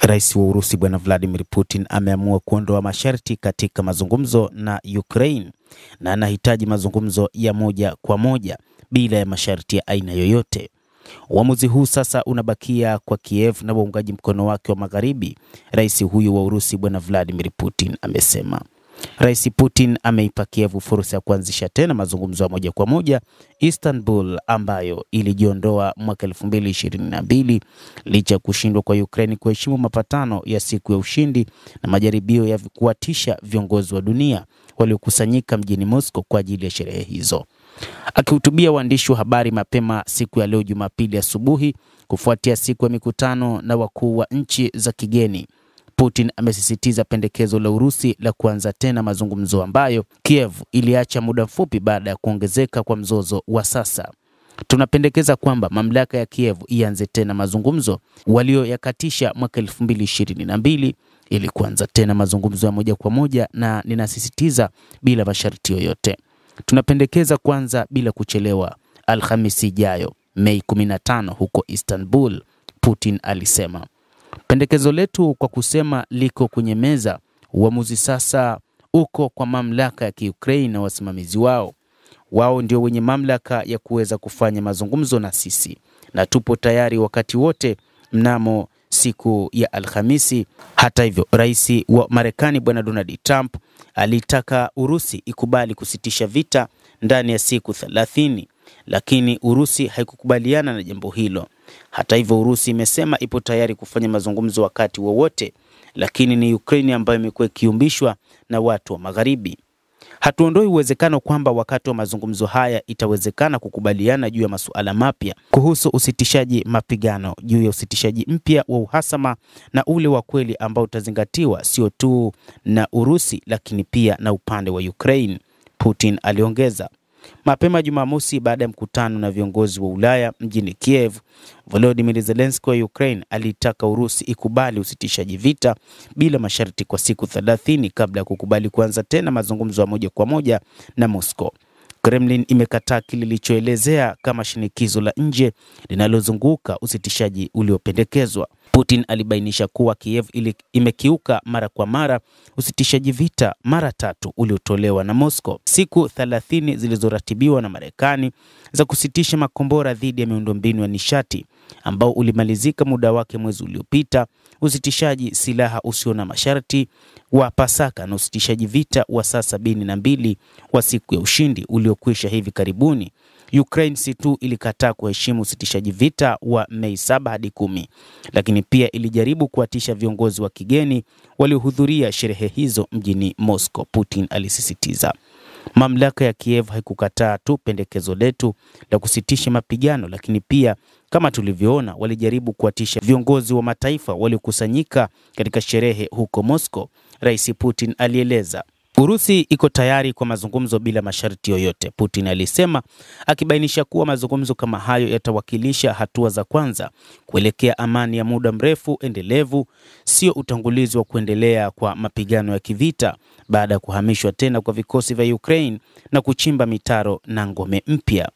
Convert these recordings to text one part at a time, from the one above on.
Rais wa Urusi Bwana Vladimir Putin ameamua kuondoa masharti katika mazungumzo na Ukraine na anahitaji mazungumzo ya moja kwa moja bila ya masharti ya aina yoyote. Uamuzi huu sasa unabakia kwa Kiev na waungaji mkono wake wa magharibi, rais huyu wa Urusi Bwana Vladimir Putin amesema. Rais Putin ameipa Kiev fursa ya kuanzisha tena mazungumzo ya moja kwa moja Istanbul, ambayo ilijiondoa mwaka 2022 licha ya kushindwa kwa Ukraine kuheshimu mapatano ya siku ya ushindi na majaribio ya kuwatisha viongozi wa dunia waliokusanyika mjini Moscow kwa ajili ya sherehe hizo. Akihutubia waandishi wa habari mapema siku ya leo Jumapili asubuhi kufuatia siku ya mikutano na wakuu wa nchi za kigeni, Putin amesisitiza pendekezo la Urusi la kuanza tena mazungumzo ambayo Kiev iliacha muda mfupi baada ya kuongezeka kwa mzozo wa sasa. Tunapendekeza kwamba mamlaka ya Kiev ianze tena mazungumzo walioyakatisha mwaka 2022 ili kuanza tena mazungumzo ya moja kwa moja, na ninasisitiza bila masharti yoyote. Tunapendekeza kwanza bila kuchelewa Alhamisi ijayo Mei 15 huko Istanbul, Putin alisema. Pendekezo letu kwa kusema liko kwenye meza. Uamuzi sasa uko kwa mamlaka ya Ukraine na wasimamizi wao. Wao ndio wenye mamlaka ya kuweza kufanya mazungumzo na sisi, na tupo tayari wakati wote mnamo siku ya Alhamisi. Hata hivyo, rais wa Marekani Bwana Donald Trump alitaka Urusi ikubali kusitisha vita ndani ya siku 30, lakini Urusi haikukubaliana na jambo hilo. Hata hivyo, Urusi imesema ipo tayari kufanya mazungumzo wakati wowote, lakini ni Ukraine ambayo imekuwa ikiumbishwa na watu wa magharibi. Hatuondoi uwezekano kwamba wakati wa mazungumzo haya itawezekana kukubaliana juu ya masuala mapya kuhusu usitishaji mapigano, juu ya usitishaji mpya wa uhasama na ule wa kweli ambao utazingatiwa sio tu na Urusi lakini pia na upande wa Ukraine, Putin aliongeza. Mapema Jumamosi, baada ya mkutano na viongozi wa Ulaya mjini Kiev, Volodymyr Zelensky wa Ukraine alitaka Urusi ikubali usitishaji vita bila masharti kwa siku 30 kabla ya kukubali kuanza tena mazungumzo ya moja kwa moja na Moscow. Kremlin imekataa kile kilichoelezea kama shinikizo la nje linalozunguka usitishaji uliopendekezwa. Putin alibainisha kuwa Kiev imekiuka mara kwa mara usitishaji vita mara 3 uliotolewa na Moscow. Siku 30 zilizoratibiwa na Marekani za kusitisha makombora dhidi ya miundombinu ya nishati ambao ulimalizika muda wake mwezi uliopita, usitishaji silaha usio na masharti wa Pasaka na usitishaji vita wa saa 72 wa siku ya ushindi uliokwisha hivi karibuni. Ukraine si tu ilikataa kuheshimu usitishaji vita wa Mei 7 hadi 10, lakini pia ilijaribu kuwatisha viongozi wa kigeni waliohudhuria sherehe hizo mjini Moscow, Putin alisisitiza. Mamlaka ya Kiev haikukataa tu pendekezo letu la kusitisha mapigano, lakini pia kama tulivyoona walijaribu kuwatisha viongozi wa mataifa waliokusanyika katika sherehe huko Moscow, Rais Putin alieleza. Urusi iko tayari kwa mazungumzo bila masharti yoyote, Putin alisema, akibainisha kuwa mazungumzo kama hayo yatawakilisha hatua za kwanza kuelekea amani ya muda mrefu endelevu, sio utangulizi wa kuendelea kwa mapigano ya kivita baada ya kuhamishwa tena kwa vikosi vya Ukraine na kuchimba mitaro na ngome mpya.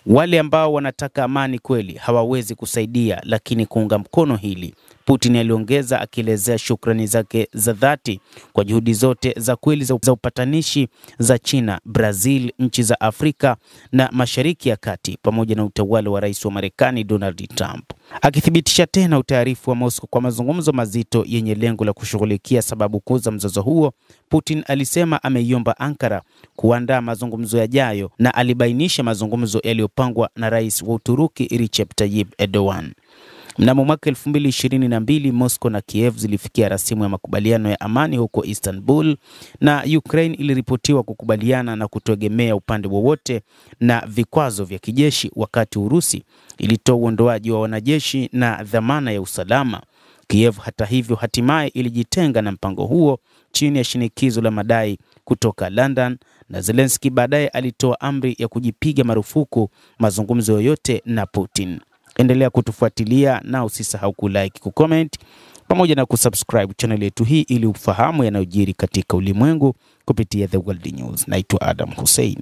Wale ambao wanataka amani kweli hawawezi kusaidia lakini kuunga mkono hili, Putin aliongeza, akielezea shukrani zake za dhati kwa juhudi zote za kweli za upatanishi za China, Brazil, nchi za Afrika na Mashariki ya Kati pamoja na utawala wa rais wa Marekani Donald Trump. Akithibitisha tena utayarifu wa Moscow kwa mazungumzo mazito yenye lengo la kushughulikia sababu kuu za mzozo huo, Putin alisema ameiomba Ankara kuandaa mazungumzo yajayo na alibainisha mazungumzo yaliyopangwa na rais wa Uturuki Recep Tayyip Erdogan. Mnamo mwaka 2022 Moscow na Kiev zilifikia rasimu ya makubaliano ya amani huko Istanbul, na Ukraine iliripotiwa kukubaliana na kutoegemea upande wowote na vikwazo vya kijeshi, wakati Urusi ilitoa uondoaji wa wanajeshi na dhamana ya usalama. Kiev hata hivyo hatimaye ilijitenga na mpango huo chini ya shinikizo la madai kutoka London, na Zelensky baadaye alitoa amri ya kujipiga marufuku mazungumzo yoyote na Putin. Endelea kutufuatilia na usisahau kulike, kucomment pamoja na kusubscribe channel yetu hii ili ufahamu yanayojiri katika ulimwengu kupitia The World News. Naitwa Adam Hussein.